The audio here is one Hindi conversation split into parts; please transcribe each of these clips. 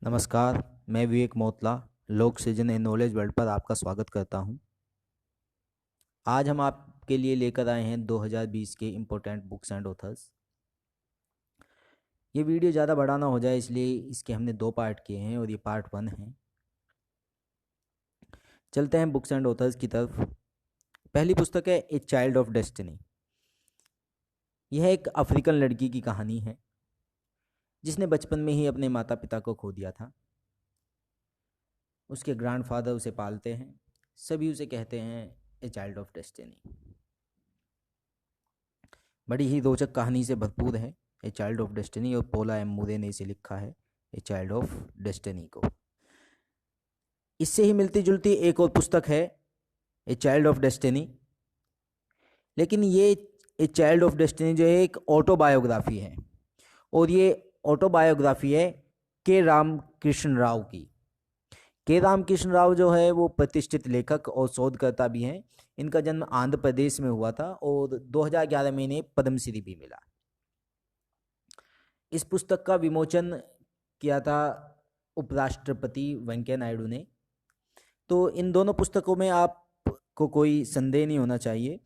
नमस्कार, मैं विवेक मोतला लोक सृजन एंड नॉलेज वर्ल्ड पर आपका स्वागत करता हूं। आज हम आपके लिए लेकर आए हैं 2020 के इम्पोर्टेंट बुक्स एंड ऑथर्स। ये वीडियो ज़्यादा बड़ा ना हो जाए इसलिए इसके हमने 2 पार्ट किए हैं और ये पार्ट 1 है। चलते हैं बुक्स एंड ऑथर्स की तरफ। पहली पुस्तक है ए चाइल्ड ऑफ डेस्टिनी। यह एक अफ्रीकन लड़की की कहानी है जिसने बचपन में ही अपने माता पिता को खो दिया था। उसके ग्रैंडफादर उसे पालते हैं, सभी उसे कहते हैं ए चाइल्ड ऑफ डेस्टिनी। बड़ी ही रोचक कहानी से भरपूर है ए चाइल्ड ऑफ डेस्टिनी और पोला एम मूरे ने इसे लिखा है ए चाइल्ड ऑफ डेस्टिनी को। इससे ही मिलती जुलती एक और पुस्तक है ए चाइल्ड ऑफ डेस्टिनी, लेकिन ये ए चाइल्ड ऑफ डेस्टिनी जो है एक ऑटोबायोग्राफी है और ये ऑटोबायोग्राफी है के रामकृष्ण राव की। के रामकृष्ण राव जो है वो प्रतिष्ठित लेखक और शोधकर्ता भी हैं। इनका जन्म आंध्र प्रदेश में हुआ था और 2011 में इन्हें पद्मश्री भी मिला। इस पुस्तक का विमोचन किया था उपराष्ट्रपति वेंकैया नायडू ने। तो इन दोनों पुस्तकों में आपको कोई संदेह नहीं होना चाहिए।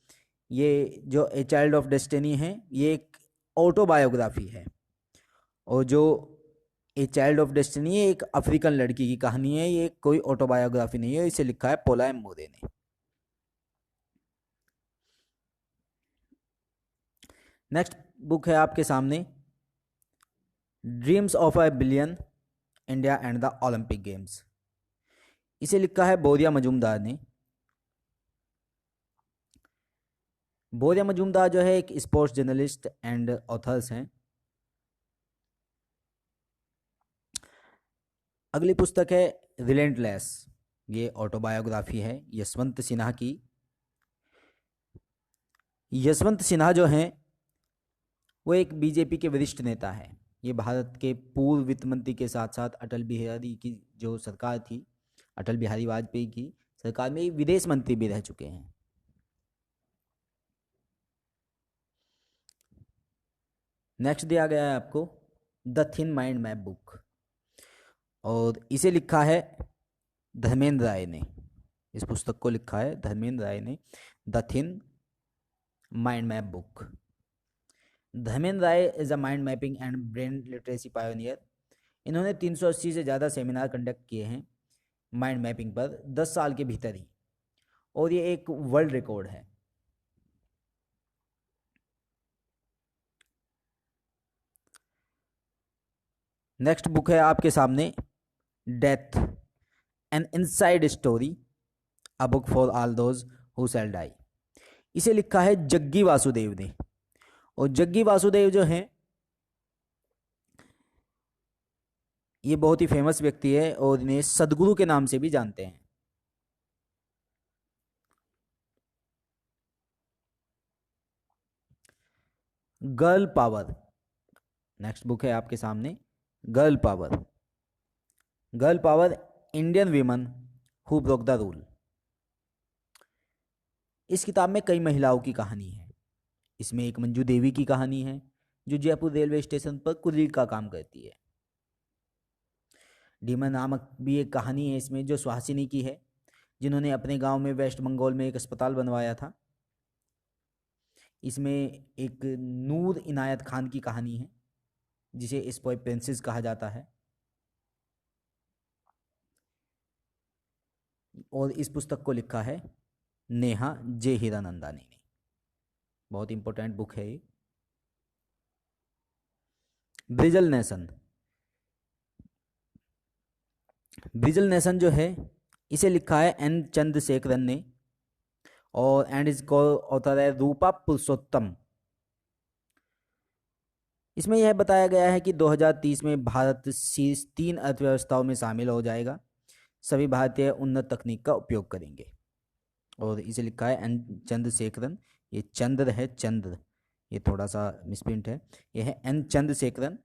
ये जो ए चाइल्ड ऑफ डेस्टिनी है ये एक ऑटोबायोग्राफी है और जो ए चाइल्ड ऑफ डेस्टिनी है एक अफ्रीकन लड़की की कहानी है। ये कोई ऑटोबायोग्राफी नहीं है, इसे लिखा है पोला एम मूरे ने। नेक्स्ट बुक है आपके सामने dreams of a billion India and the Olympic games. इसे लिखा है बोरिया मजूमदार ने। बोरिया मजूमदार जो है एक स्पोर्ट्स जर्नलिस्ट एंड ऑथर्स हैं। अगली पुस्तक है रिलेंटलेस। ये ऑटोबायोग्राफी है यशवंत सिन्हा की। यशवंत सिन्हा जो हैं वो एक बीजेपी के वरिष्ठ नेता हैं। ये भारत के पूर्व वित्त मंत्री के साथ साथ अटल बिहारी की जो सरकार थी, अटल बिहारी वाजपेयी की सरकार में विदेश मंत्री भी रह चुके हैं। नेक्स्ट दिया गया है आपको the thin mind map book और इसे लिखा है धर्मेंद्र राय ने। इस पुस्तक को लिखा है धर्मेंद्र राय ने, the thin mind map book. Dharmendra Rai is a mind mapping and brain literacy pioneer. इन्होंने 380 से ज़्यादा सेमिनार कंडक्ट किए हैं माइंड मैपिंग पर 10 साल के भीतर ही, और ये एक वर्ल्ड रिकॉर्ड है। नेक्स्ट बुक है आपके सामने death an inside story, a book for all those who shall die. इसे लिखा है जग्गी वासुदेव ने और जग्गी वासुदेव जो हैं ये बहुत ही फेमस व्यक्ति है और इन्हें सदगुरु के नाम से भी जानते हैं। Girl power. नेक्स्ट बुक है आपके सामने girl power. Girl power Indian women who broke the rule. इस किताब में कई महिलाओं की कहानी है। इसमें एक मंजू देवी की कहानी है जो जयपुर रेलवे स्टेशन पर कुलीन का काम करती है। डीमा नामक भी एक कहानी है इसमें जो सुहासिनी की है, जिन्होंने अपने गांव में वेस्ट बंगाल में एक अस्पताल बनवाया था। इसमें एक नूर इनायत खान की कहानी है जिसे स्पॉय प्रिंसेस कहा जाता है। और इस पुस्तक को लिखा है नेहा जे हीरानंदानी ने। बहुत इंपॉर्टेंट बुक है ये। ब्रिजल नेशन। ब्रिजल नेशन जो है इसे लिखा है एन चंद्रशेखरन ने और एंड इस को ऑथर है रूपा पुरुषोत्तम। इसमें यह बताया गया है कि 2030 में भारत शीर्ष 3 अर्थव्यवस्थाओं में शामिल हो जाएगा। सभी भारतीय उन्नत तकनीक का उपयोग करेंगे और इसे लिखा है एन चंद्रशेखरन। ये चंद्र है, चंद्र, ये थोड़ा सा मिसप्रिंट है, यह है एन चंद्रशेखरन।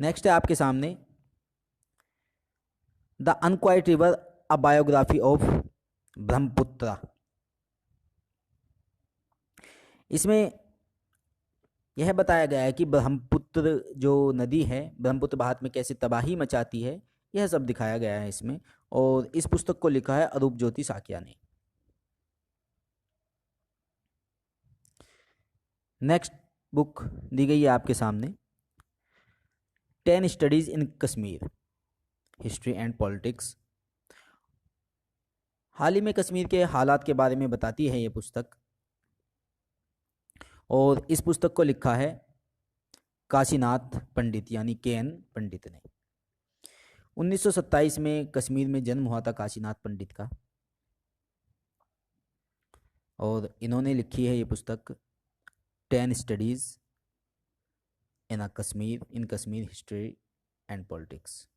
नेक्स्ट है आपके सामने the unquiet river, a biography of Brahmaputra. इसमें यह बताया गया है कि ब्रह्मपुत्र जो नदी है ब्रह्मपुत्र भारत में कैसे तबाही मचाती है, यह सब दिखाया गया है इसमें। और इस पुस्तक को लिखा है अरूप ज्योति साकिया ने। नेक्स्ट बुक दी गई है आपके सामने, 10 studies in Kashmir, history and politics. हाल ही में कश्मीर के हालात के बारे में बताती है ये पुस्तक, और इस पुस्तक को लिखा है काशीनाथ पंडित यानी KN पंडित ने। 1927 में कश्मीर में जन्म हुआ था काशीनाथ पंडित का, और इन्होंने लिखी है ये पुस्तक 10 studies in Kashmir history and politics.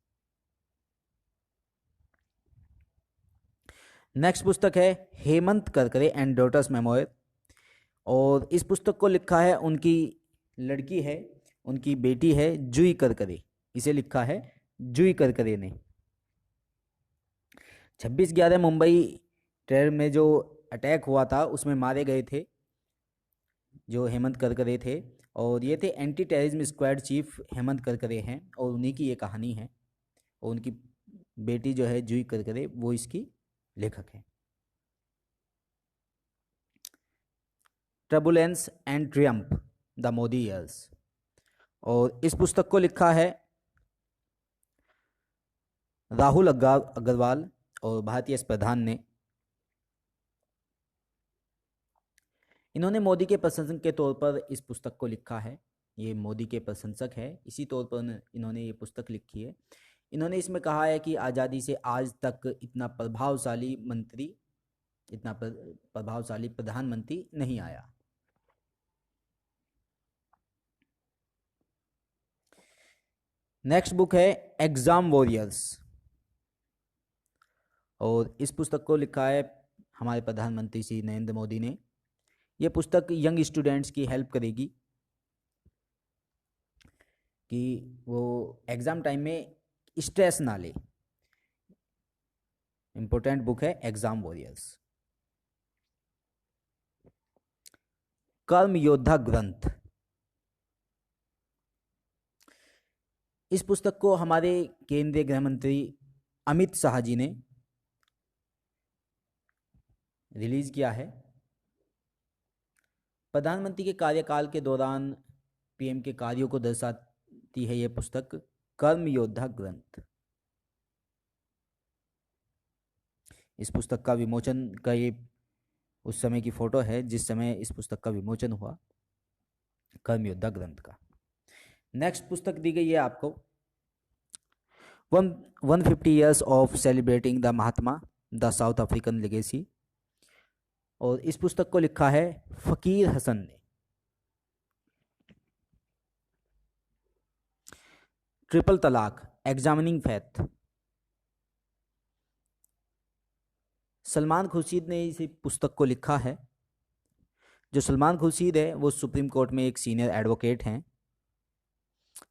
Next पुस्तक है Hemant Karkare and daughter's memoir, और इस पुस्तक को लिखा है उनकी लड़की है, उनकी बेटी है जूही करकरे, इसे लिखा है जूही करकरे ने। 26/11 मुंबई टेरर में जो अटैक हुआ था उसमें मारे गए थे जो हेमंत करकरे थे, और ये थे anti terrorism squad chief Hemant Karkare हैं, और उन्हीं की ये कहानी है। और उनकी बेटी जो है जूही करकरे वो इसकी लेखक है। Turbulence and Triumph the Modi years, और इस पुस्तक को लिखा है राहुल अग्रवाल और भारतीय प्रधान ने। इन्होंने मोदी के प्रशंसक के तौर पर इस पुस्तक को लिखा है, ये मोदी के प्रशंसक है, इसी तौर पर इन्होंने ये पुस्तक लिखी है। इन्होंने इसमें कहा है कि आज़ादी से आज तक इतना प्रभावशाली प्रधानमंत्री नहीं आया। नेक्स्ट बुक है एग्जाम वॉरियर्स, और इस पुस्तक को लिखा है हमारे प्रधानमंत्री श्री नरेंद्र मोदी ने। यह पुस्तक यंग स्टूडेंट्स की हेल्प करेगी कि वो एग्ज़ाम टाइम में स्ट्रेस ना ले। इंपॉर्टेंट बुक है एग्जाम वॉरियर्स। कर्म योद्धा ग्रंथ, इस पुस्तक को हमारे केंद्रीय गृह मंत्री अमित शाह जी ने रिलीज किया है। प्रधानमंत्री के कार्यकाल के दौरान PM के कार्यों को दर्शाती है यह पुस्तक कर्म योद्धा ग्रंथ। इस पुस्तक का विमोचन का ये उस समय की फोटो है जिस समय इस पुस्तक का विमोचन हुआ, कर्म योद्धा ग्रंथ का। नेक्स्ट पुस्तक दी गई है आपको 150 years of celebrating the Mahatma the south African legacy, और इस पुस्तक को लिखा है फकीर हसन ने। ट्रिपल तलाक एग्जामिनिंग फैथ, सलमान खुर्शीद ने इस पुस्तक को लिखा है। जो सलमान खुर्शीद है वो सुप्रीम कोर्ट में एक सीनियर एडवोकेट हैं,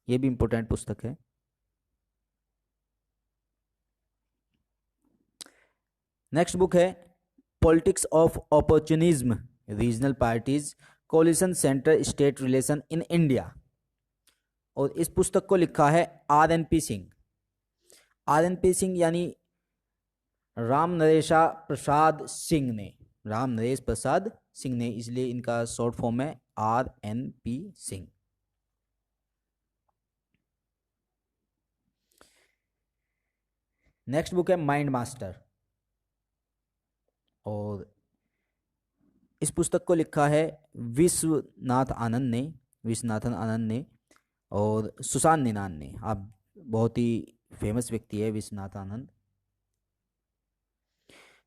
ये भी इंपॉर्टेंट पुस्तक है। नेक्स्ट बुक है politics of opportunism, regional parties, coalition centre state relation in India, और इस पुस्तक को लिखा है RNP सिंह। RNP सिंह यानी राम नरेश प्रसाद सिंह ने, इसलिए इनका शॉर्ट फॉर्म है RNP सिंह। नेक्स्ट बुक है माइंड मास्टर, और इस पुस्तक को लिखा है विश्वनाथन आनंद ने और सुसान निनान ने। आप बहुत ही फेमस व्यक्ति है विश्वनाथ आनंद।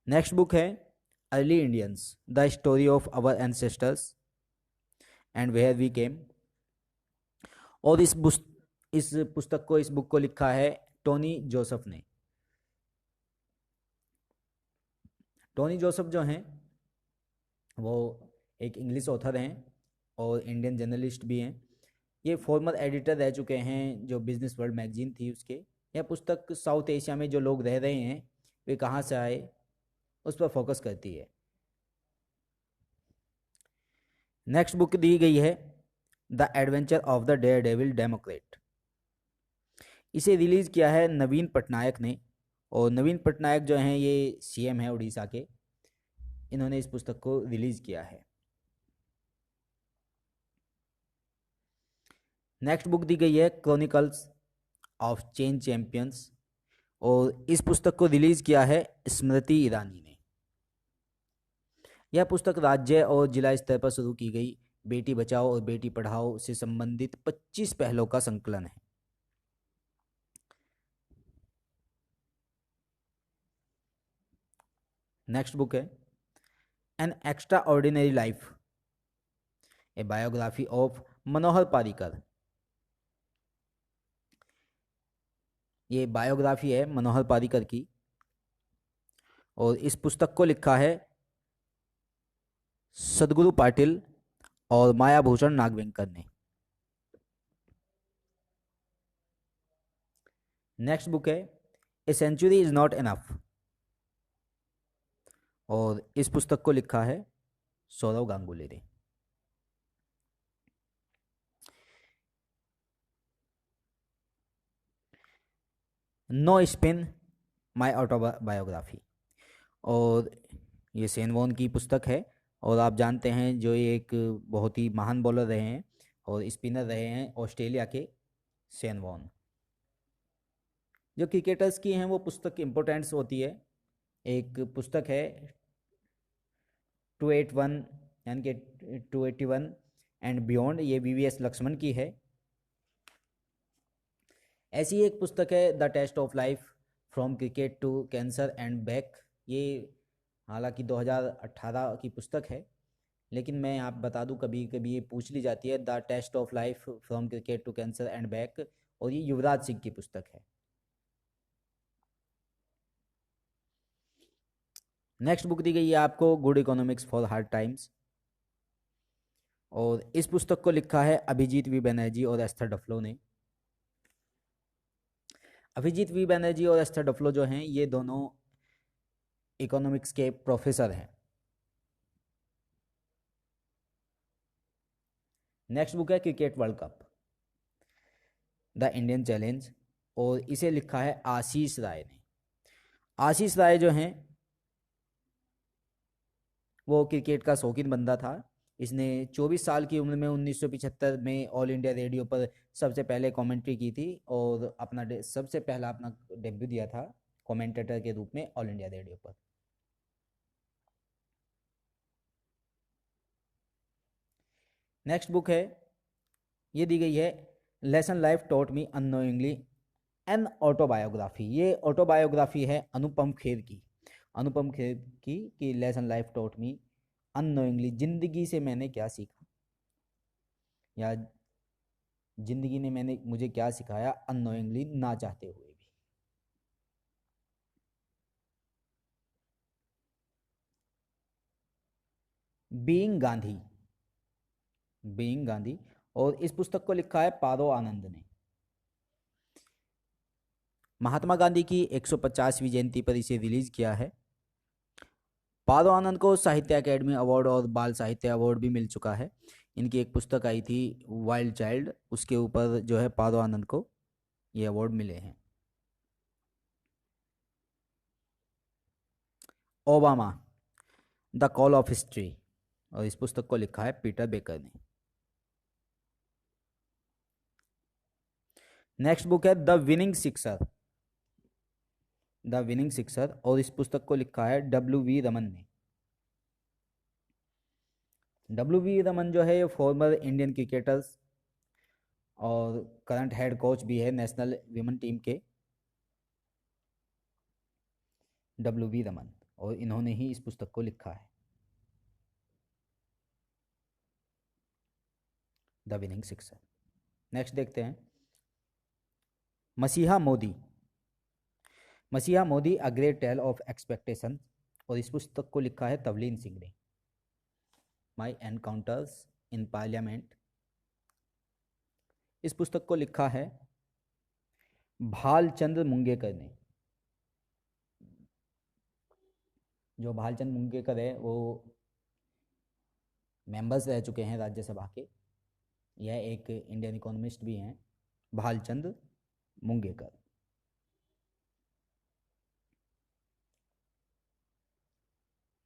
नेक्स्ट बुक है early Indians, the story of our ancestors and where we came, और इस बुक को लिखा है टोनी जोसेफ ने। टोनी जोसेफ जो हैं वो एक इंग्लिश ऑथर हैं और इंडियन जर्नलिस्ट भी हैं। ये फॉर्मर एडिटर रह चुके हैं जो बिजनेस वर्ल्ड मैगजीन थी उसके। यह पुस्तक साउथ एशिया में जो लोग रह रहे हैं वे कहाँ से आए उस पर फोकस करती है। नेक्स्ट बुक दी गई है the adventure of the daredevil democrat. इसे रिलीज किया है नवीन पटनायक ने, और नवीन पटनायक जो हैं ये सीएम है उड़ीसा के, इन्होंने इस पुस्तक को रिलीज किया है। नेक्स्ट बुक दी गई है क्रॉनिकल्स ऑफ चेन चैंपियंस, और इस पुस्तक को रिलीज किया है स्मृति ईरानी ने। यह पुस्तक राज्य और जिला स्तर पर शुरू की गई बेटी बचाओ और बेटी पढ़ाओ से संबंधित 25 पहलों का संकलन है। नेक्स्ट बुक है an extraordinary life, a biography of Manohar Parrikar. ये बायोग्राफी है मनोहर पारिकर की, और इस पुस्तक को लिखा है सदगुरु पाटिल और मायाभूषण नागवेंकर ने। नेक्स्ट बुक है a century is not enough, और इस पुस्तक को लिखा है सौरव गांगुली ने। नो स्पिन माय ऑटोबायोग्राफी, और ये सेन वॉन की पुस्तक है, और आप जानते हैं जो ये एक बहुत ही महान बॉलर रहे हैं और स्पिनर रहे हैं ऑस्ट्रेलिया के सेन वॉन। जो क्रिकेटर्स की हैं वो पुस्तक इम्पोर्टेंट्स होती है। एक पुस्तक है 281 यानी कि 281 एंड बियॉन्ड, ये वीवीएस लक्ष्मण की है। ऐसी एक पुस्तक है the test of life from cricket to cancer and back. ये हालांकि 2018 की पुस्तक है, लेकिन मैं आप बता दूं कभी कभी ये पूछ ली जाती है the test of life from cricket to cancer and back, और ये युवराज सिंह की पुस्तक है। नेक्स्ट बुक दी गई है आपको good economics for hard times, और इस पुस्तक को लिखा है अभिजीत वी बनर्जी और एस्थर डफलो ने। अभिजीत वी बनर्जी और एस्थर डफलो जो हैं ये दोनों इकोनॉमिक्स के प्रोफेसर हैं। नेक्स्ट बुक है cricket world cup the Indian challenge, और इसे लिखा है आशीष राय ने। आशीष राय जो हैं वो क्रिकेट का शौकीन बंदा था। इसने 24 साल की उम्र में 1975 में ऑल इंडिया रेडियो पर सबसे पहले कमेंट्री की थी, और सबसे पहला अपना डेब्यू दिया था कमेंटेटर के रूप में ऑल इंडिया रेडियो पर। नेक्स्ट बुक है, ये दी गई है lesson life taught me unknowingly an autobiography. ये ऑटोबायोग्राफी है अनुपम खेर की। अनुपम खेर की कि lesson life taught me unknowingly, जिंदगी से मैंने क्या सीखा, या जिंदगी ने मुझे क्या सिखाया अननोइंगली, ना चाहते हुए भी। बीइंग गांधी, बीइंग गांधी, और इस पुस्तक को लिखा है पारो आनंद ने। महात्मा गांधी की 150वीं जयंती पर इसे रिलीज किया है। पारो आनंद को साहित्य अकेडमी अवार्ड और बाल साहित्य अवार्ड भी मिल चुका है। इनकी एक पुस्तक आई थी वाइल्ड चाइल्ड, उसके ऊपर जो है पारो आनंद को ये अवार्ड मिले हैं। Obama the call of history, और इस पुस्तक को लिखा है पीटर बेकर ने। नेक्स्ट बुक है the winning sixer, the winning sixer, और इस पुस्तक को लिखा है W.V. रमन ने। W.V. रमन जो है फॉर्मर इंडियन क्रिकेटर्स और करंट हेड कोच भी है नेशनल विमेन टीम के, W.V. रमन, और इन्होंने ही इस पुस्तक को लिखा है द विनिंग सिक्सर। नेक्स्ट देखते हैं मसीहा मोदी, मसीहा Modi a great tale of expectation, और इस पुस्तक को लिखा है तवलीन सिंह ने। माई एनकाउंटर्स इन पार्लियामेंट, इस पुस्तक को लिखा है भालचंद्र मुंगेकर ने। जो भालचंद्र मुंगेकर है वो मेंबर्स रह चुके हैं राज्यसभा के। यह एक इंडियन इकोनॉमिस्ट भी हैं, भालचंद्र मुंगेकर।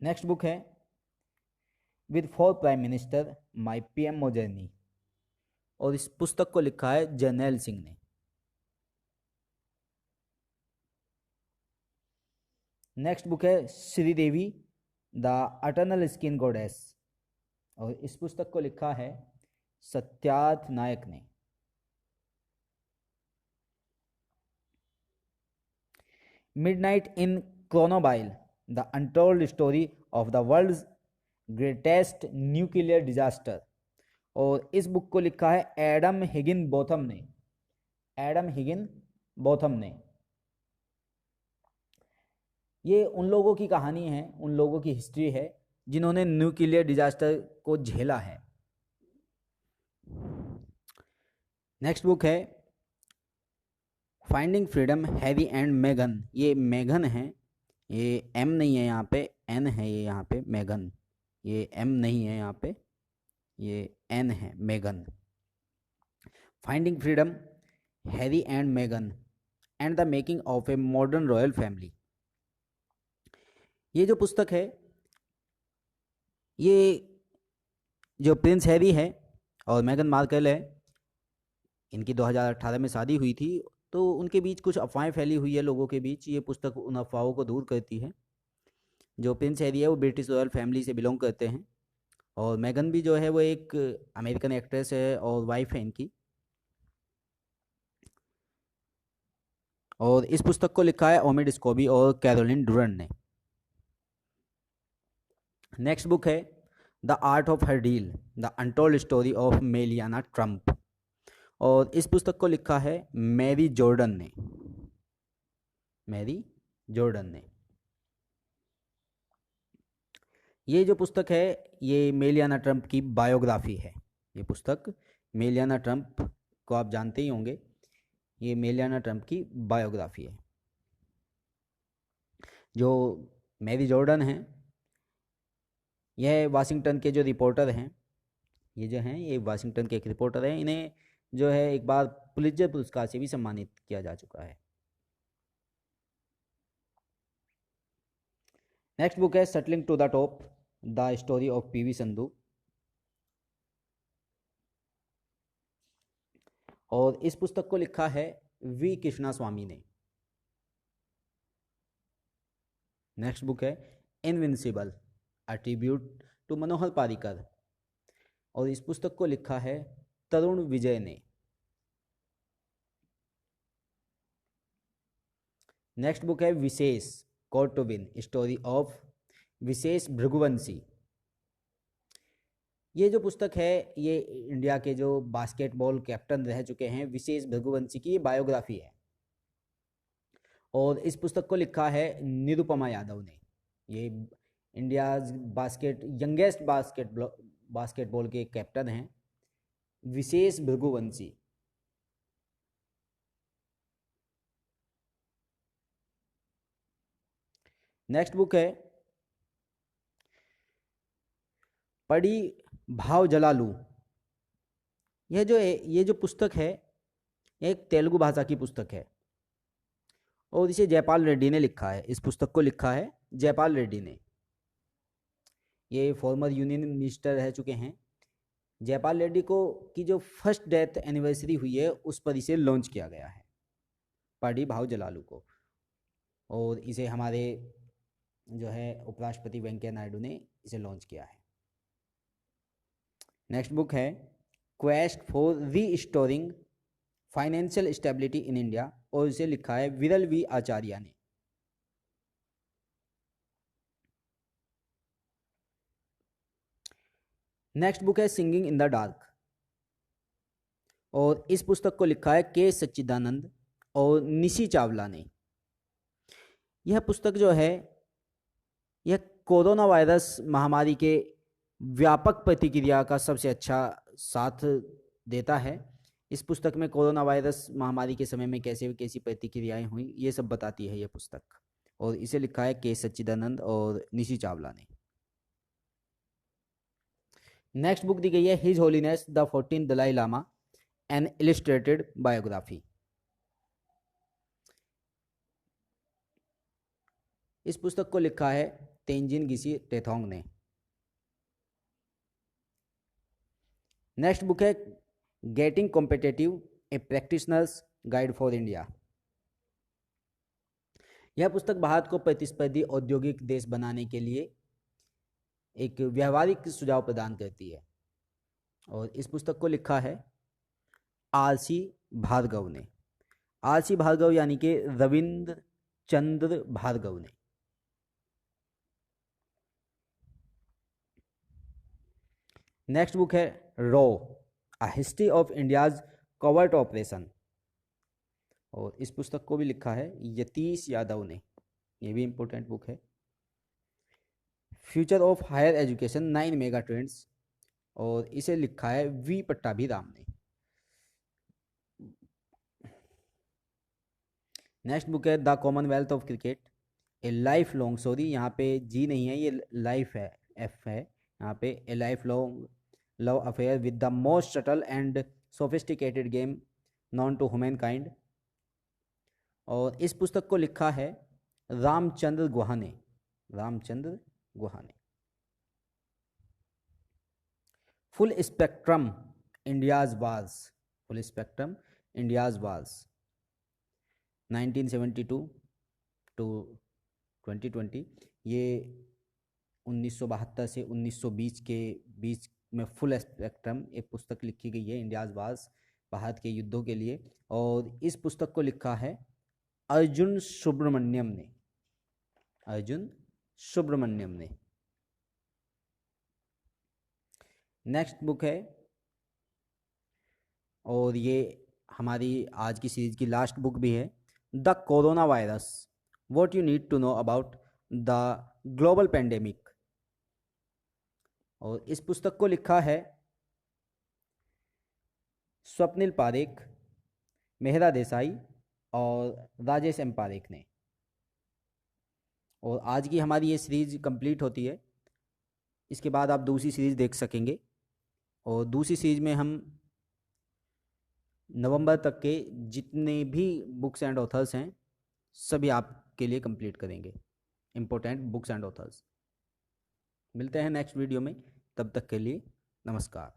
नेक्स्ट बुक है with for prime minister my PM journey, और इस पुस्तक को लिखा है जर्नैल सिंह ने। नेक्स्ट बुक है Sridevi the eternal skin goddess, और इस पुस्तक को लिखा है सत्यार्थ नायक ने। Midnight in Chernobyl the untold story of the world's greatest nuclear disaster, और इस बुक को लिखा है एडम हिगिन बोथम ने। एडम हिगिन बोथम ने। ये उन लोगों की कहानी है, उन लोगों की हिस्ट्री है जिन्होंने न्यूक्लियर डिजास्टर को झेला है। नेक्स्ट बुक है finding freedom Harry and Megan. ये मेगन है, ये एम नहीं है यहाँ पे, एन है ये यहाँ पे, मेगन। ये एम नहीं है यहाँ पे, ये एन है, Megan. Finding freedom Harry and Megan and the making of a modern royal family. ये जो पुस्तक है, ये जो प्रिंस हैरी है और मेगन मार्कल है, इनकी 2018 में शादी हुई थी, तो उनके बीच कुछ अफवाहें फैली हुई है लोगों के बीच। ये पुस्तक उन अफवाहों को दूर करती है। जो प्रिंस हैरी है वो ब्रिटिश रॉयल फैमिली से बिलोंग करते हैं, और मेगन भी जो है वो एक अमेरिकन एक्ट्रेस है और वाइफ है इनकी। और इस पुस्तक को लिखा है ओमिड स्कोबी और कैरोलिन डुरन ने। नेक्स्ट बुक है the art of her deal the untold story of Melania Trump, और इस पुस्तक को लिखा है मैरी जॉर्डन ने। मैरी जॉर्डन ने। ये जो पुस्तक है ये मेलियाना ट्रंप की बायोग्राफी है। ये पुस्तक मेलियाना ट्रंप को आप जानते ही होंगे, ये मेलियाना ट्रंप की बायोग्राफी है। जो मैरी जॉर्डन है, यह वाशिंगटन के जो रिपोर्टर हैं, ये जो हैं ये वाशिंगटन के एक रिपोर्टर हैं। इन्हें जो है एक बार पुलित्जर पुरस्कार से भी सम्मानित किया जा चुका है। नेक्स्ट बुक है settling to the top the story of PV Sindhu, और इस पुस्तक को लिखा है वी कृष्णा स्वामी ने। नेक्स्ट बुक है इनविंसिबल अ ट्रिब्यूट टू मनोहर पारिकर, और इस पुस्तक को लिखा है तरुण विजय ने। नेक्स्ट बुक है Vishesh code to win story of Vishesh Bhriguvanshi. ये जो पुस्तक है ये इंडिया के जो बास्केटबॉल कैप्टन रह चुके हैं विशेष भृगुवंशी की बायोग्राफी है, और इस पुस्तक को लिखा है निरुपमा यादव ने। ये इंडिया यंगेस्ट बास्केटबॉल के कैप्टन हैं विशेष भृगुवंशी। नेक्स्ट बुक है पढ़ी भाव जलालू। ये जो पुस्तक है एक तेलुगु भाषा की पुस्तक है, और इसे जयपाल रेड्डी ने लिखा है। इस पुस्तक को लिखा है जयपाल रेड्डी ने। ये फॉर्मर यूनियन मिनिस्टर रह चुके हैं। जयपाल रेड्डी को की जो फर्स्ट डेथ एनिवर्सरी हुई है उस पर इसे लॉन्च किया गया है, पढ़ी भाव जलालू को, और इसे हमारे जो है उपराष्ट्रपति वेंकैया नायडू ने इसे लॉन्च किया है। नेक्स्ट बुक है quest for restoring financial stability in India, और इसे लिखा है विरल वी आचार्य ने। नेक्स्ट बुक है सिंगिंग इन द डार्क, और इस पुस्तक को लिखा है के सच्चिदानंद और निशी चावला ने। यह पुस्तक जो है यह कोरोना वायरस महामारी के व्यापक प्रतिक्रिया का सबसे अच्छा साथ देता है। इस पुस्तक में कोरोना वायरस महामारी के समय में कैसी प्रतिक्रियाएं हुई ये सब बताती है यह पुस्तक, और इसे लिखा है के सच्चिदानंद और निशी चावला ने। नेक्स्ट बुक दी गई है his holiness the 14th Dalai Lama an illustrated biography. इस पुस्तक को लिखा है तेंजिन गिसी टेथोंग ने। नेक्स्ट बुक है getting competitive a practitioner's guide for India. यह पुस्तक भारत को प्रतिस्पर्धी औद्योगिक देश बनाने के लिए एक व्यवहारिक सुझाव प्रदान करती है और इस पुस्तक को लिखा है आर.सी. भार्गव ने। आर.सी. भार्गव यानी कि रविंद्र चंद्र भार्गव ने। नेक्स्ट बुक है raw a history of India's covert operation और इस पुस्तक को भी लिखा है यतीश यादव ने। ये भी इंपॉर्टेंट बुक है। Future of higher education 9 mega trends और इसे लिखा है वी पट्टाभिराम ने। नेक्स्ट बुक है the commonwealth of cricket a lifelong, sorry यहाँ पे जी नहीं है, ये लाइफ है, एफ है यहाँ पे, a lifelong love affair with the most subtle and sophisticated game known to humankind और इस पुस्तक को लिखा है रामचंद्र गुहा ने। रामचंद्र गुहा ने। Full spectrum India's wars, full spectrum India's wars 1972 to 2020, ये 1972 से 1920 के बीच में फुल स्पेक्ट्रम एक पुस्तक लिखी गई है इंडियाज वार्स, भारत के युद्धों के लिए और इस पुस्तक को लिखा है अर्जुन सुब्रमण्यम ने। अर्जुन सुब्रमण्यम ने। नेक्स्ट बुक है और ये हमारी आज की सीरीज की लास्ट बुक भी है the coronavirus what you need to know about the global pandemic और इस पुस्तक को लिखा है स्वप्निल पारेख, मेहरा देसाई और राजेश एम पारेख ने। और आज की हमारी ये सीरीज कंप्लीट होती है। इसके बाद आप दूसरी सीरीज देख सकेंगे और दूसरी सीरीज में हम नवंबर तक के जितने भी बुक्स एंड ऑथर्स हैं सभी आपके लिए कंप्लीट करेंगे, इम्पोर्टेंट बुक्स एंड ऑथर्स। मिलते हैं नेक्स्ट वीडियो में, तब तक के लिए नमस्कार।